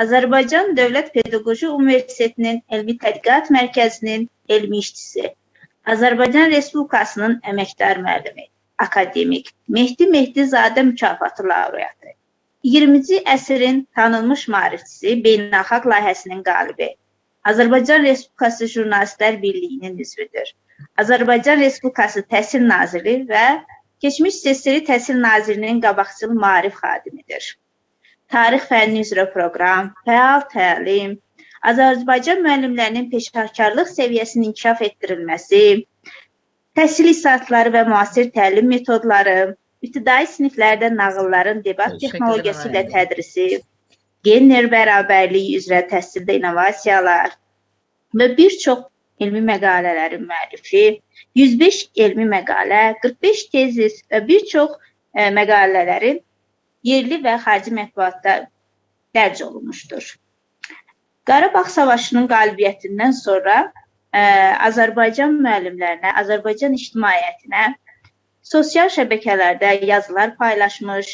Azərbaycan Dövlət Pedaqoji Universitetinin Elmi Tədqiqat Mərkəzinin elmi işçisi, Azərbaycan Respublikasının əməkdar müəllimi, akademik, Mehdi mükafatı laureatı, 20-ci əsrin tanınmış maarifçisi beynəlxalq layihəsinin qalibi, Azərbaycan Respublikası Jurnalistlər Birliyinin üzvüdür. Azərbaycan Respublikası Təhsil Naziri və keçmiş SSR Təhsil Nazirinin qabaqcıl maarif xadimidir. Tarix fənni üzrə proqram, fəal təlim, Azərbaycan müəllimlərinin peşəkarlıq səviyyəsinin inkişaf etdirilməsi, təhsil isaatları və müasir təlim metodları, ibtidai siniflərdə nağılların debat texnologiyası ilə tədrisi, gender bərabərliyi üzrə təhsildə innovasiyalar və bir çox elmi məqalələrin müəllifi, 105 elmi məqalə, 45 tezis və bir çox məqalələrin yerli və xarici mətbuatda dərc olunmuşdur. Qarabağ Savaşının qalibiyyətindən sonra Azərbaycan müəllimlərinə, Azərbaycan ictimaiyyətinə sosial şəbəkələrdə yazılar paylaşmış,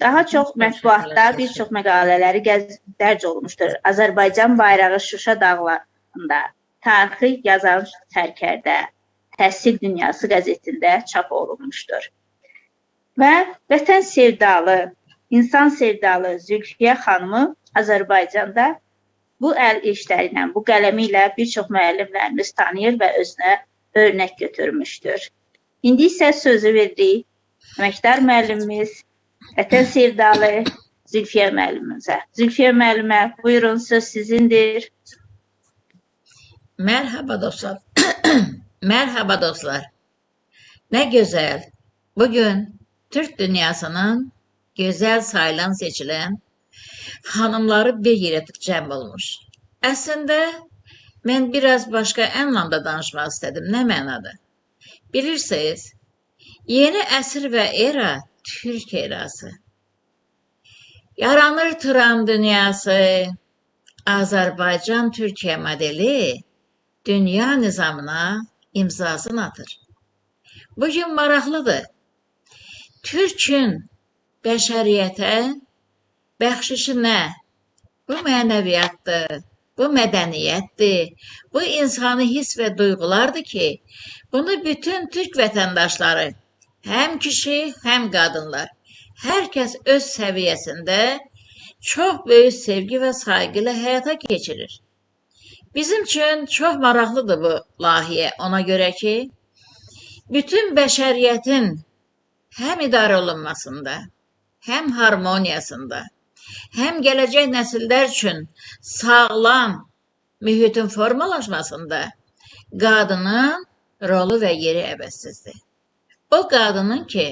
daha çox mətbuatda bir çox məqalələri dərc olunmuşdur. Azərbaycan bayrağı Şuşa dağlarında, tarixi yazan sərkərdə, Təhsil Dünyası qəzetində çap olunmuşdur. Və vətən sevdalı, İnsan sevdalı Zülfiyə xanımı Azərbaycanda bu əl işləri ilə, bu qələmi ilə bir çox müəllimlərimiz tanıyır və özünə örnək götürmüşdür. İndi isə sözü veririk əməkdar müəllimimiz, vətən sevdalı Zülfiyə müəllimimizə. Zülfiyə müəllimə, buyurun, söz sizindir. Merhaba dostlar. Merhaba dostlar. Ne güzel. Bugün Türk dünyasının güzel sayılan seçilen hanımları bir yere cəm olmuş. Əslində, mən biraz başqa anlamda danışmaq istedim. Ne mənada? Bilirsiniz, yeni əsr və era Türk erası. Yaranır Turan dünyası, Azərbaycan Türkiye modeli dünya nizamına imzasını atır. Bugün maraqlıdır. Türk'ün bəşəriyyətə bəxşişi nə? Bu mənəviyyatdır, bu mədəniyyətdir, bu insani his və duyğulardır ki, bunu bütün Türk vətəndaşları, həm kişi, həm qadınlar, hər kəs öz səviyyəsində çox böyük sevgi və saygı ilə həyata keçirir. Bizim üçün çox maraqlıdır bu layihə, ona görə ki, bütün bəşəriyyətin həm idarə olunmasında, həm harmoniyasında, həm gələcək nəsillər üçün sağlam mühitin formalaşmasında qadının rolu və yeri əvəzsizdir. O qadının ki,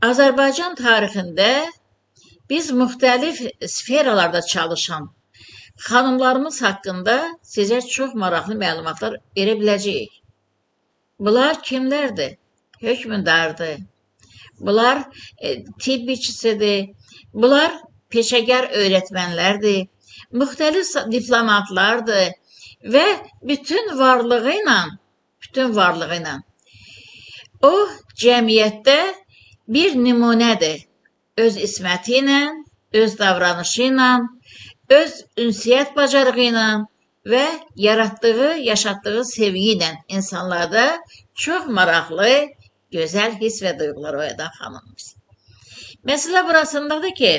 Azərbaycan tarixində biz müxtəlif sferalarda çalışan xanımlarımız haqqında sizə çox maraqlı məlumatlar verə biləcəyik. Bunlar kimlərdir? Hökmdardır. Bunlar tibbçisidir. Bunlar peşəgar öyrətmənlərdir. Müxtəlif diplomatlardır və bütün varlığı ilə o cəmiyyətdə bir nümunədir. Öz isməti ilə, öz davranışı ilə, öz ünsiyyət bacarığı ilə və yaratdığı, yaşatdığı sevgi ilə insanlarda çox maraqlı, gözəl his və duyğular oyadan xanımımız. Məsələ burasındadır ki,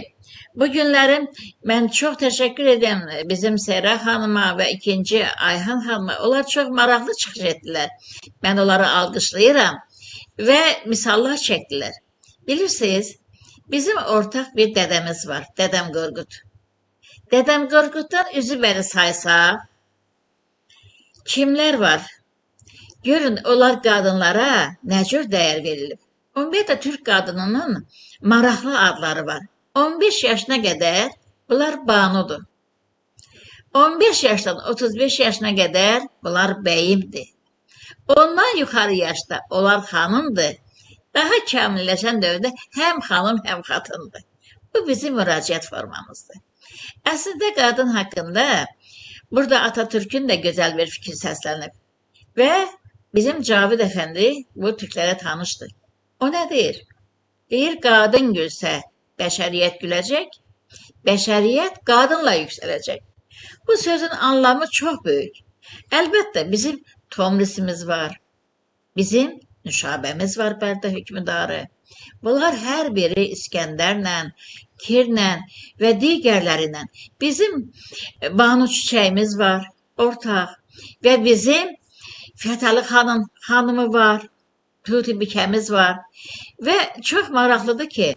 bu günlərim mən çox təşəkkür edirəm bizim Sərra xanıma və ikinci Ayhan xanıma. Onlar çox maraqlı çıxış etdilər. Mən onları alqışlayıram və misallar çəkdilər. Bilirsiniz, bizim ortaq bir dədəmiz var, Dədəm Qorqud. Dədəm Qorquddan üzü bəri saysaq, kimlər var? Görün, onlar qadınlara nə cür dəyər verilib. Ümumiyyətlə, Türk qadınının maraqlı adları var. 15 yaşına qədər bunlar banudur. 15 yaşdan 35 yaşına qədər bunlar bəyimdir. Ondan yuxarı yaşda onlar xanımdır. Daha kamilləşən dövrdə həm xanım, həm xatındır. Bu bizim müraciət formamızdır. Əslində qadın haqqında burada Atatürk'ün də gözəl bir fikir səslənib. Və bizim Cavid Əfəndi bu Türklərə tanışdır. O nə deyir? Deyir, qadın gülsə bəşəriyyət güləcək, Bəşəriyyət qadınla yüksələcək. Bu sözün anlamı çox böyük. Əlbəttə, bizim Tomrisimiz var, bizim Nüşabəmiz var, Bərdə hökmdarı. Bunlar hər biri İskəndərlə, Kirlə və digərlərindən. Bizim Banu Çiçəyimiz var, ortaq. Və bizim Fətəli xanımı var, Tuti Bikəmiz var. Və çox maraqlıdır ki,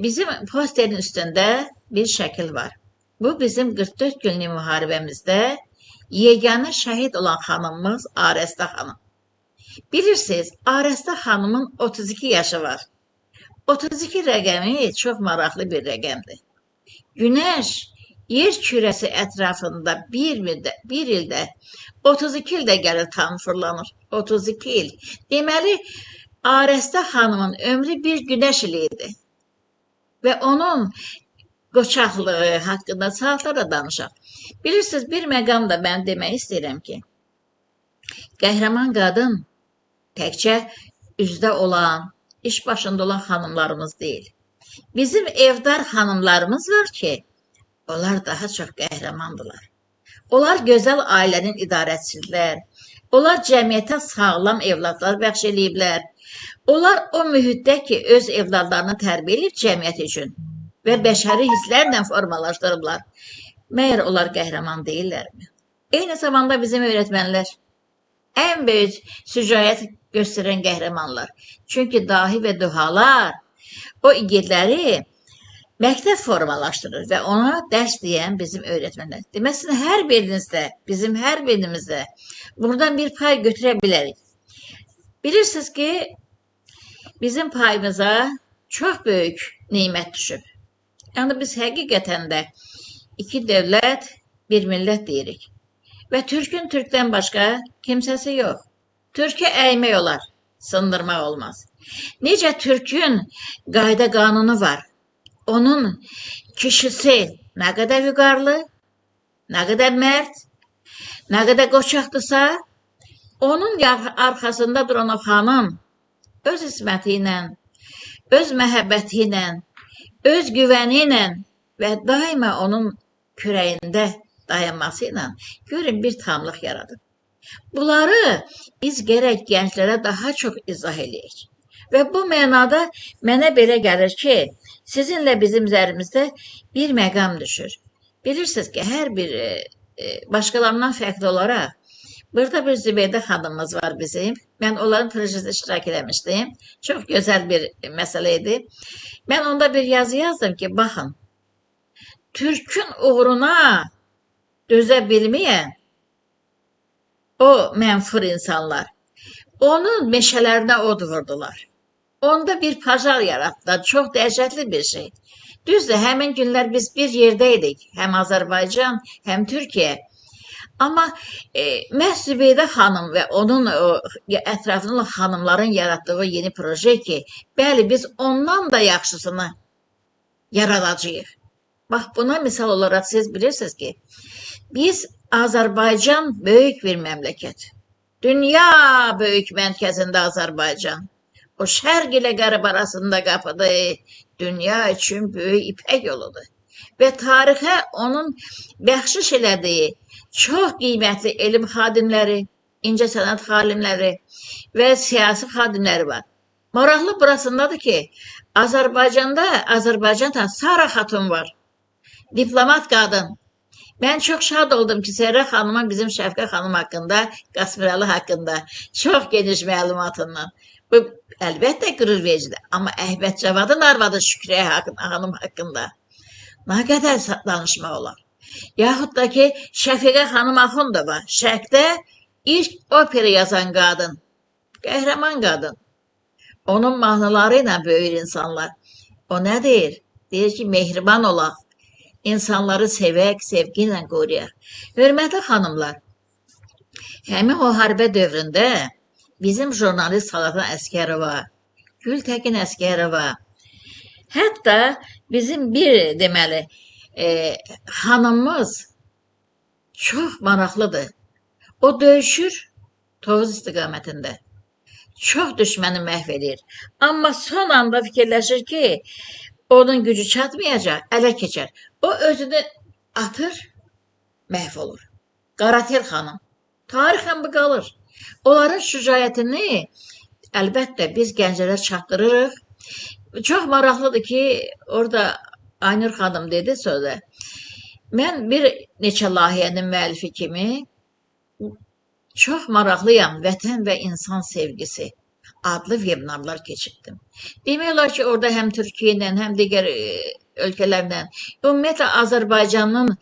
bizim posterin üstündə bir şəkil var. Bu bizim 44 günlük müharibəmizdə yeganə şəhid olan xanımımız Arəstə xanım. Bilirsiniz, Arəstə xanımın 32 yaşı var. 32 rəqəmi çox maraqlı bir rəqəmdir. Günəş yer kürəsi ətrafında bir ildə 32 ildə gəlir tam fırlanır. 32 il. Deməli, Arəstə xanımın ömrü bir günəş ili idi. Və onun qoçaqlığı haqqında saatlara danışaq. Bilirsiniz, bir məqamda mən demək istəyirəm ki, qəhrəman qadın təkcə üzdə olan, iş başında olan xanımlarımız deyil. Bizim evdar xanımlarımız var ki, onlar daha çox qəhrəmandırlar. Onlar gözəl ailənin idarəçidirlər. Onlar cəmiyyətə sağlam evladlar bəxş eləyiblər. Onlar o mühitdə ki, öz evladlarını tərbiyə edib cəmiyyət üçün və bəşəri hisslərlə formalaşdırıblar. Məyər onlar qəhrəman deyillərmi? Eyni zamanda bizim öyrətmənlər ən böyük sücayət göstərən qəhrəmanlar. Çünki dahi və duhalar o igidləri məktəb formalaşdırır və ona dərs deyən bizim öyrətmənlər. Deməsin, hər birinizdə, bizim hər birinimizdə buradan bir pay götürə bilərik. Bilirsiniz ki, bizim payımıza çox böyük nimət düşüb. Yəni biz həqiqətən də iki dövlət, bir millət deyirik. Və Türkün Türkdən başqa kimsəsi yox. Türkə əymək olar, sındırmaq olmaz. Necə Türkün qayda qanunu var. Onun kişisi nə qədər vüqarlı, nə qədər mərd, nə qədər qoçaqdırsa, onun arxasında duran o xanım öz isməti ilə, öz məhəbbəti ilə, öz güvəni ilə və daima onun kürəyində dayanması ilə görün bir tamlıq yaradıb. Bunları biz gərək gənclərə daha çox izah eləyək. Və bu mənada mənə belə gəlir ki, sizinlə bizim üzərimizdə bir məqam düşür. Bilirsiniz ki, hər bir başqalarından fərqli olaraq, burada bir Zübeydə xanımımız var bizim. Mən onların projesində iştirak eləmişdim. Çox gözəl bir məsələ idi. Mən onda bir yazı yazdım ki, baxın, Türkün uğruna dözə bilməyən o mənfur insanlar, onun meşələrinə od vurdular. Onda bir pajar yaratdılar, çox dəhşətli bir şey. Düzdür, həmin günlər biz bir yerdəydik, həm Azərbaycan, həm Türkiyə. Amma məhz Zübeydə xanım və onun ətrafında xanımların yaratdığı yeni proje ki, bəli, biz ondan da yaxşısını yaradacağıq. Bax, buna misal olaraq siz bilirsiniz ki, biz Azərbaycan böyük bir məmləkət. Dünya böyük mərkəzində Azərbaycan. O şərq ilə qərb arasında qapıdır. Dünya üçün böyük ipək yoludur. Və tarixə onun bəxşiş elədiyi çox qiymətli elm xadimləri, incəsənət xadimləri və siyasi xadimləri var. Maraqlı burasındadır ki, Azərbaycanda Sara xatun var. Diplomat qadın. Mən çox şad oldum ki, Sərrə xanıma bizim Şəfqə xanım haqqında, Qasmiralı haqqında çox geniş məlumatından. Bu, əlbəttə qürur vericidir. Amma Əhməd Cavadın arvadı Şükrə xanım haqqında nə qədər danışmaq olar. Yaxud da ki, Şəfiqə xanım Axundova, Şərqdə ilk opera yazan qadın, qəhrəman qadın. Onun mahnıları ilə böyür insanlar. O nə deyir? Deyir ki, mehriban olaq. İnsanları sevək, sevgi ilə qoruyaq. Hörmətli xanımlar, həmin o harbə dövründə bizim jurnalist Salatan Əskərova, Gültəkin Əskərova, hətta bizim bir deməli xanımımız çox maraqlıdır. O döyüşür Tovuz istiqamətində. Çox düşməni məhv edir. Amma son anda fikirləşir ki, onun gücü çatmayacaq, ələ keçər. O özünü atır, məhv olur. Qaratel xanım. Tarixən bu qalır. Onların şücaətini əlbəttə biz gəncələr çatdırırıq. Çox maraqlıdır ki, orada Aynur xanım dedi sözə. Mən bir neçə layihənin müəllifi kimi çox maraqlıyam vətən və insan sevgisi adlı vebinarlar keçirdim. Demək olar ki, orada həm Türkiyə ilə, həm digər ölkələrlə, ümumiyyətlə Azərbaycanın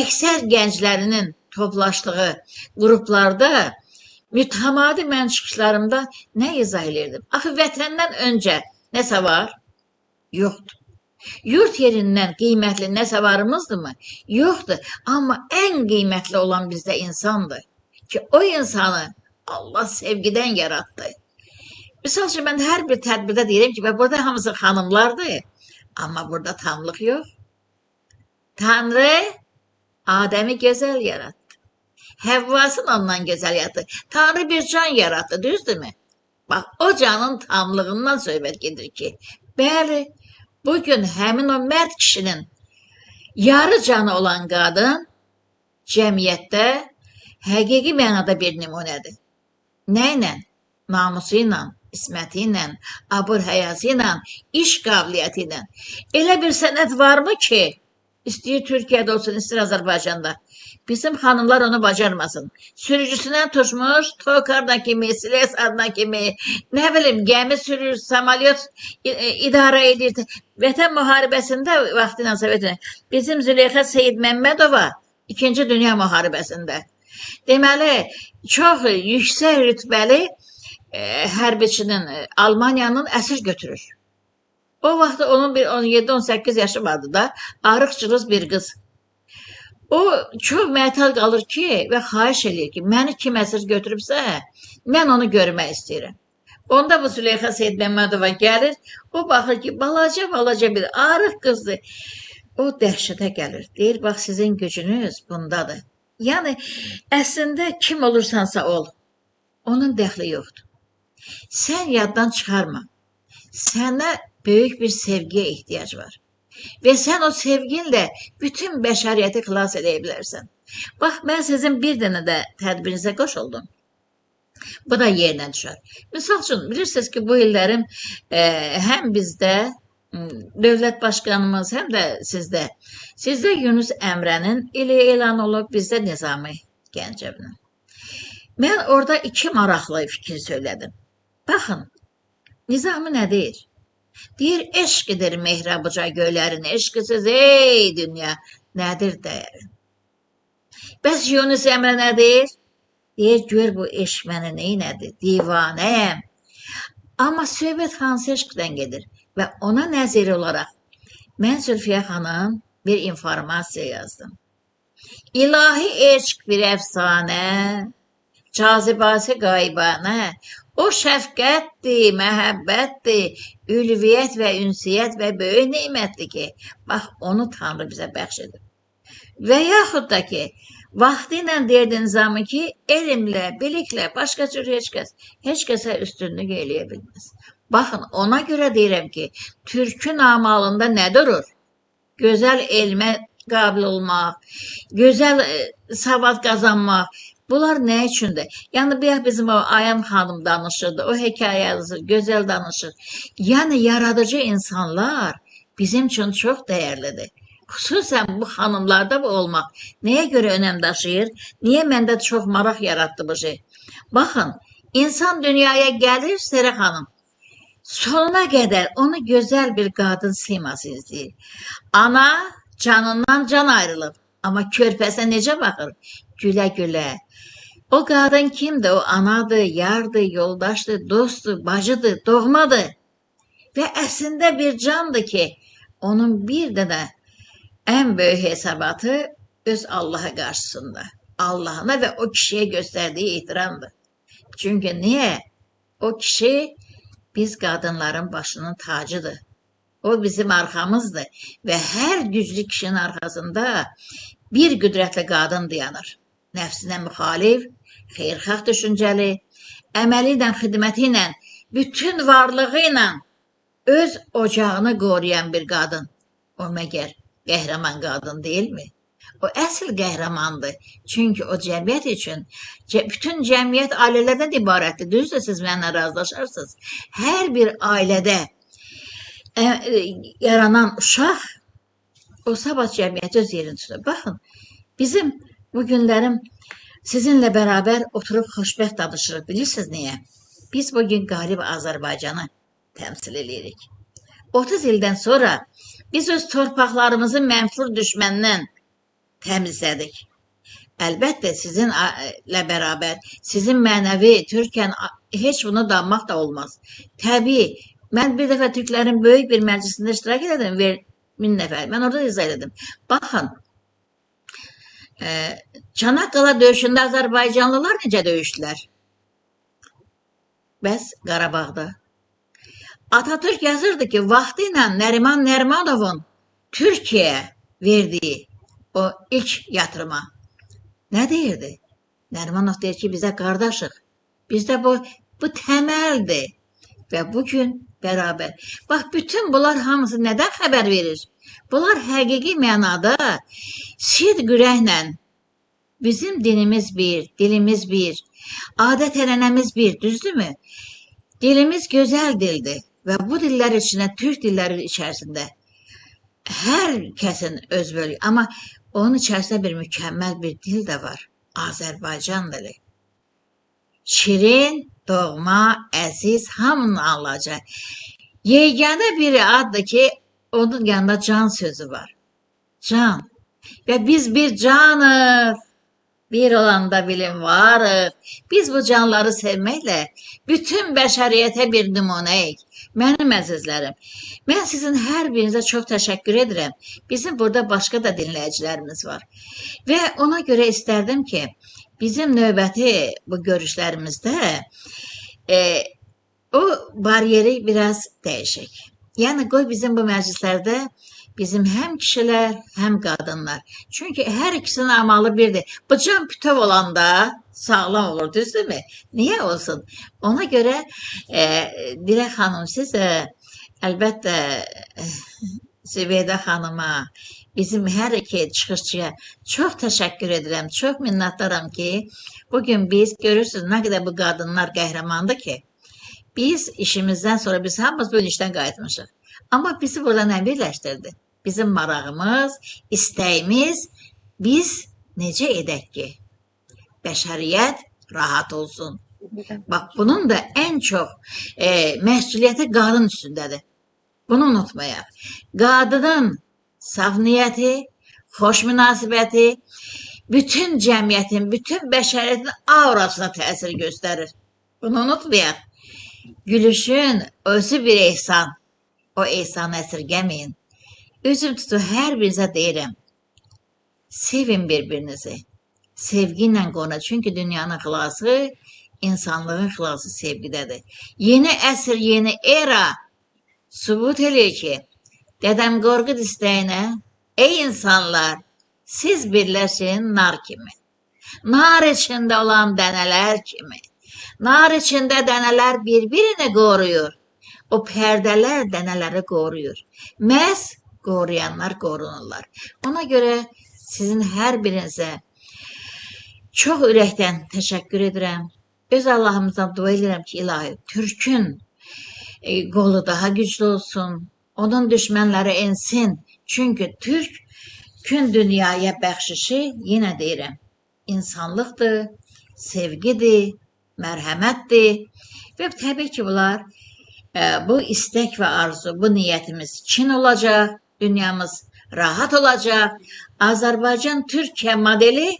əksər gənclərinin toplaşdığı qruplarda mütəmadi mən çıxışlarımda nə izah edirdim? Axı vətəndən öncə nəsə var? Yoxdur. Yurt yerindən qiymətli nəsə varımızdırmı? Yoxdur. Amma ən qiymətli olan bizdə insandır. Ki o insanı Allah sevgidən yaratdı. Misal üçün, mən hər bir tədbirdə deyirəm ki, burada hamısı xanımlardır. Amma burada tamlıq yox. Tanrı Adəmi gözəl yarattı. Həvvasını ondan gözəl yarattı. Tanrı bir can yarattı, düzdürmü? Bax, o canın tamlığından söhbət gedir ki, bəli, bugün həmin o mərd kişinin yarı canı olan qadın cəmiyyətdə həqiqi mənada bir nümunədir. Nə ilə? Namusu ilə, isməti ilə, abur həyası ilə, iş qabiliyyəti ilə. Elə bir sənət varmı ki, istəyir Türkiyədə olsun, istəyir Azərbaycanda. Bizim xanımlar onu bacarmasın. Sürücüsündən tutmuş, tokardan kimi, silesardan kimi, nə bilim, gəmi sürür, samalyot idarə edir. Vətən müharibəsində vaxtıyla Sovetlə bizim Züleyxa Seyid Məmmədova 2-ci Dünya müharibəsində. Deməli, çox yüksək rütbəli hərbiçinin Almaniyanın əsir götürür. O vaxt onun bir 17-18 yaşı vardı da, arıq-cırız bir qız. O çox mətal qalır ki və xahiş edir ki, məni kim əsir götürübsə, mən onu görmək istəyirəm. Onda bu Züleyxa Seyid Məmmədova gəlir, o baxır ki, balaca bir arıq qızdır. O dəhşətə gəlir, deyir, bax, sizin gücünüz bundadır. Yəni, əslində kim olursansa ol, onun dəxli yoxdur. Sən yaddan çıxarma, sənə böyük bir sevgiyə ehtiyac var. Və sən o sevginlə bütün bəşəriyyəti xilas edə bilərsən. Bax, mən sizin bir dənə də tədbirinizə qoşuldum. Bu da yerinə düşər. Misal üçün, bilirsiniz ki, bu illərim həm bizdə, dövlət başqanımız, həm də sizdə. Sizdə Yunus Əmrənin ili elan olub, bizdə Nizami Gəncəvinin. Mən orada iki maraqlı fikir söylədim. Baxın, Nizami nə deyir? Deyir, eşqidir mehrabıca göylərin, eşqisiz ey dünya, nədir dəyərin? Bəs Yunus Əmrə nə deyir? Deyir, gör bu eşq mənə neynədir, divanəyəm. Amma söhbət hansı eşqdən gedir və ona nəzir olaraq mən Zülfiyə xanım bir informasiya yazdım. İlahi eşq bir əfsanə, cazibası qaybanə, o şəfqətdir, məhəbbətdir, ülviyyət və ünsiyyət və böyük neymətdir ki, bax, onu Tanrı bizə bəxş edir. Və yaxud da ki, vaxtı ilə deyir Nizami ki, elmlə, biliklə, başqa cür heç kəsə üstünlük eləyə bilməz. Baxın, ona görə deyirəm ki, türkü namalında nə durur? Gözəl elmə qabil olmaq, gözəl savad qazanmaq, bunlar nə üçündür? Yəni, bizim o Ayam xanım danışırdı, o hekayə yazır, gözəl danışır. Yəni, yaradıcı insanlar bizim üçün çox dəyərlidir. Xüsusən bu xanımlarda bu olmaq nəyə görə önəm daşıyır? Niyə məndə çox maraq yaratdı bu şey? Baxın, insan dünyaya gəlir, Sərə xanım, sonuna qədər onu gözəl bir qadın siması izləyir. Ana canından can ayrılıb, amma körpəsə necə baxır? Gülə-gülə. O qadın kimdir? O anadır, yardır, yoldaşdır, dostdur, bacıdır, doğmadır. Və əslində bir candır ki, onun bir dənə ən böyük hesabatı öz Allaha qarşısında. Allahına və o kişiyə göstərdiyi ehtiramdır. Çünki niyə? O kişi biz qadınların başının tacıdır. O bizim arxamızdır və hər güclü kişinin arxasında bir qüdrətli qadın dayanır. Nəfsinə müxalif, xeyrxax düşüncəli, əməli ilə, xidməti ilə, bütün varlığı ilə öz ocağını qoruyan bir qadın. O məgər qəhrəman qadın deyilmi? O əsl qəhrəmandır. Çünki o cəmiyyət üçün, bütün cəmiyyət ailələrdən ibarətdir. Düzdür, siz mənimlə razılaşarsınız. Hər bir ailədə yaranan uşaq o sabah cəmiyyət öz yerini tutur. Baxın, bizim bu günlərim sizinlə bərabər oturub xoşbəxt danışırıq. Bilirsiniz niyə? Biz bugün qalib Azərbaycanı təmsil edirik. 30 ildən sonra biz öz torpaqlarımızı mənfur düşməndən təmizlədik. Əlbəttə sizinlə bərabər, sizin mənəvi Türkən heç bunu danmaq da olmaz. Təbii, mən bir dəfə Türklərin böyük bir məclisində iştirak ededim, 1000 nəfər. Mən orada izah ededim. Baxın, Çanaqqala döyüşündə Azərbaycanlılar necə döyüşdülər? Bəs Qarabağda. Atatürk yazırdı ki, vaxtı ilə Nəriman Nərimanovun Türkiyəyə verdiyi o ilk yatırıma nə deyirdi? Nərimanov deyir ki, bizə qardaşıq. Bizdə bu təməldir. Və bugün bərabər. Bax, bütün bunlar hamısı nədən xəbər verir? Bunlar həqiqi mənada sidq ürəklə bizim dinimiz bir, dilimiz bir, adət-ənənəmiz bir, düzdürmü? Dilimiz gözəl dildir və bu dillər içində, Türk dilləri içərisində hər kəsin öz bölgü, amma onun içərisində bir mükəmməl bir dil də var. Azərbaycan dili. Şirin, doğma, əziz, hamının anlayacaq. Yeganə bir addır ki, onun yanında can sözü var. Can. Və biz bir canıq. Bir olanda bilim varıq. Biz bu canları sevməklə bütün bəşəriyyətə bir nümunəyik. Mənim əzizlərim, mən sizin hər birinizə çox təşəkkür edirəm. Bizim burada başqa da dinləyicilərimiz var. Və ona görə istərdim ki, bizim növbəti bu görüşlərimizdə o bariyeri biraz dəyişək. Yəni, qoy bizim bu məclislərdə bizim həm kişilər, həm qadınlar. Çünki hər ikisinin amalı birdir. Bu can bütöv olanda sağlam olur, düzdürmü? Niyə olsun? Ona görə Dilək xanım, siz əlbəttə Zübeydə xanıma, bizim hər iki çıxışçıya çox təşəkkür edirəm. Çox minnətdaram ki, bugün biz görürsünüz nə qədər bu qadınlar qəhrəmandır ki, biz işimizdən sonra biz hamımız bu işdən qayıtmışıq. Amma bizi burada nə birləşdirdi? Bizim marağımız, istəyimiz, biz necə edək ki, bəşəriyyət rahat olsun. Bax, bunun da ən çox məsuliyyəti qadın üstündədir. Bunu unutmayaq. Qadının saf niyyəti, xoş münasibəti, bütün cəmiyyətin, bütün bəşəriyyətin aurasına təsir göstərir. Bunu unutmayaq. Gülüşün özü bir ehsan. O ehsanı əsirgəməyin. Üzüm tutu hər birinizə deyirəm. Sevin bir-birinizi. Sevgi ilə qonu. Çünki dünyanın xilası, insanlığın xilası sevgidədir. Yeni əsr, yeni era sübut eləyir ki, Dədəm Qorqud istəyinə, ey insanlar, siz birləşin nar kimi. Nar içində olan dənələr kimi. Nar içində dənələr bir-birini qoruyur. O pərdələr dənələri qoruyur. Məhz qoruyanlar qorunurlar. Ona görə sizin hər birinizə çox ürəkdən təşəkkür edirəm. Öz Allahımızdan dua edirəm ki, ilahi, Türkün qolu daha güclü olsun. Onun düşmənləri ensin. Çünki Türkün dünyaya bəxşişi, yenə deyirəm, insanlıqdır, sevgidir, mərhəmətdir. Və təbii ki, bunlar bu istək və arzu, bu niyyətimiz Çin olacaq, dünyamız rahat olacaq. Azərbaycan Türkiyə modeli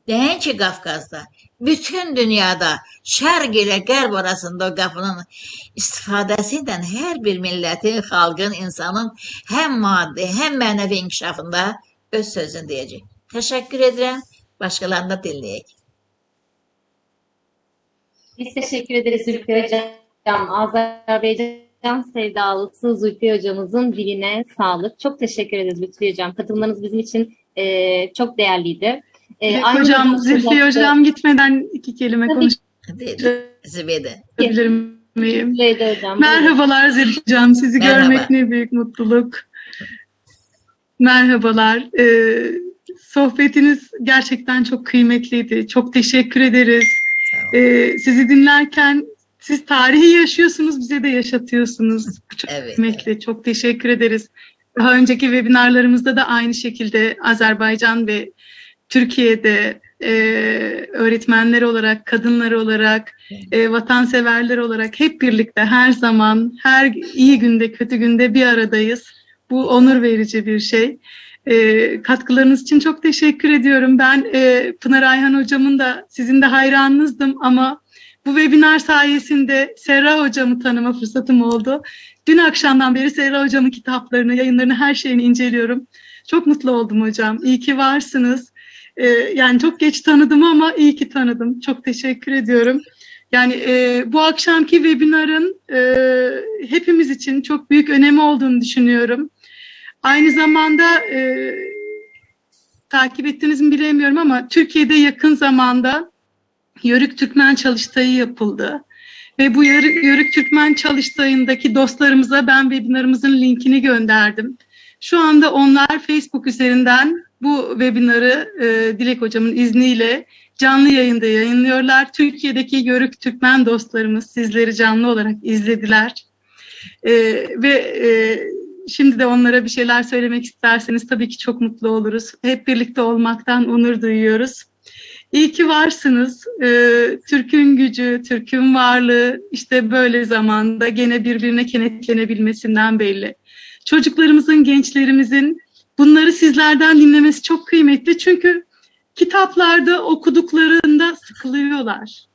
nəinki Qafqazda, bütün dünyada şərq ilə qərb arasında o qapının istifadəsi ilə hər bir millətin, xalqın, insanın həm maddi, həm mənəvi inkişafında öz sözünü deyəcək. Təşəkkür edirəm, başqalarını da dinləyək. Biz teşekkür ederiz Zülfiye Hocam. Azerbaycan sevdalısı Zülfiye Hocamızın diline sağlık. Çok teşekkür ederiz Zülfiye Hocam. Katılmanız bizim için çok değerliydi. Hocam, Zülfiye Hocam gitmeden iki kelime konuşabilirim. Zübeyde. Mutlu eder hocam. Merhabalar Zeliha Hocam. Sizi Merhaba. görmek ne büyük mutluluk. Merhabalar. Sohbetiniz gerçekten çok kıymetliydi. Çok teşekkür ederiz. Sağ olun. Sizi dinlerken siz tarihi yaşıyorsunuz, bize de yaşatıyorsunuz. Bu çok Evet, kıymetli. Çok teşekkür ederiz. Daha önceki webinarlarımızda da aynı şekilde Azerbaycan ve Türkiye'de öğretmenler olarak, kadınlar olarak, vatanseverler olarak hep birlikte her zaman, her iyi günde, kötü günde bir aradayız. Bu onur verici bir şey. Katkılarınız için çok teşekkür ediyorum. Ben Pınar Ayhan hocamın da sizin de hayranınızdım ama bu webinar sayesinde Serra hocamı tanıma fırsatım oldu. Dün akşamdan beri Serra hocamın kitaplarını, yayınlarını, her şeyini inceliyorum. Çok mutlu oldum hocam. İyi ki varsınız. Yani çok geç tanıdım ama iyi ki tanıdım. Çok teşekkür ediyorum. Yani bu akşamki webinarın hepimiz için çok büyük önemi olduğunu düşünüyorum. Aynı zamanda takip ettiniz mi bilemiyorum ama Türkiye'de yakın zamanda Yörük Türkmen Çalıştayı yapıldı. Ve bu Yörük Türkmen Çalıştayı'ndaki dostlarımıza ben webinarımızın linkini gönderdim. Şu anda onlar Facebook üzerinden bu webinarı Dilek Hocam'ın izniyle canlı yayında yayınlıyorlar. Türkiye'deki Yörük Türkmen dostlarımız sizleri canlı olarak izlediler. Şimdi de onlara bir şeyler söylemek isterseniz tabii ki çok mutlu oluruz. Hep birlikte olmaktan onur duyuyoruz. İyi ki varsınız. Türk'ün gücü, Türk'ün varlığı işte böyle zamanda gene birbirine kenetlenebilmesinden belli. Çocuklarımızın, gençlerimizin bunları sizlerden dinlemesi çok kıymetli. Çünkü kitaplarda okuduklarında sıkılıyorlar.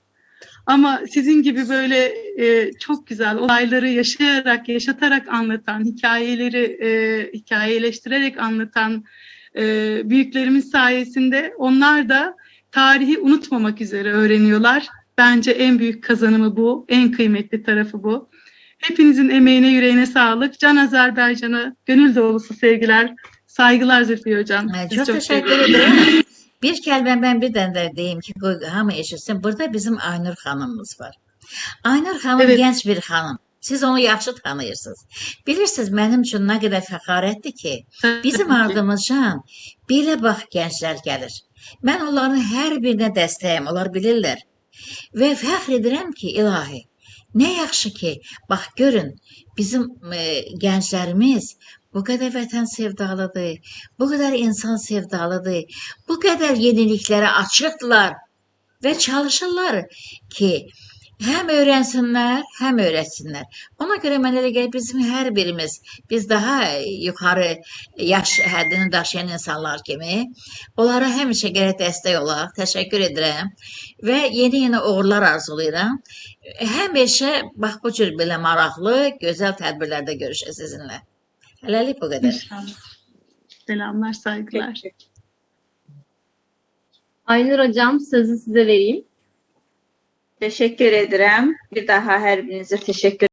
Ama sizin gibi böyle çok güzel olayları yaşayarak, yaşatarak anlatan, hikayeleri hikayeleştirerek anlatan büyüklerimiz sayesinde onlar da tarihi unutmamak üzere öğreniyorlar. Bence en büyük kazanımı bu, en kıymetli tarafı bu. Hepinizin emeğine, yüreğine sağlık. Can Azerbaycan'a gönül dolusu sevgiler, saygılar Zülfiye Hocam. Çok teşekkür ederim. Bir kəlmə ben bir dənə də deyim ki, hamı eşitsin. Burada bizim Aynur xanımımız var. Aynur xanım Evet. genç bir xanım. Siz onu yaxşı tanıyırsınız. Bilirsiniz, mənim üçün nə qədər fəxarətdir ki, bizim ardımızdan belə bax gənclər gəlir. Mən onların hər birinə dəstəyim, onlar bilirlər. Və fəxr edirəm ki, ilahi, nə yaxşı ki, bax görün, bizim gənclərimiz bu qədər vətən sevdalıdır, bu qədər insan sevdalıdır, bu qədər yeniliklərə açıqdırlar və çalışırlar ki, həm öyrənsinlər, həm öyrətsinlər. Ona görə mən elə gəlir bizim hər birimiz, biz daha yuxarı yaş həddini daşıyan insanlar kimi, onlara həmişə gərək dəstək olaq. Təşəkkür edirəm və yeni uğurlar arzulayıram. Həmişə bax bu cür belə maraqlı, gözəl tədbirlərdə görüşək sizinlə. Hələlik bu qədər. İnşallah. Selamlar, saygılar. Aynur hocam sözü size vereyim. Teşekkür ederim. Bir daha her birinize teşekkür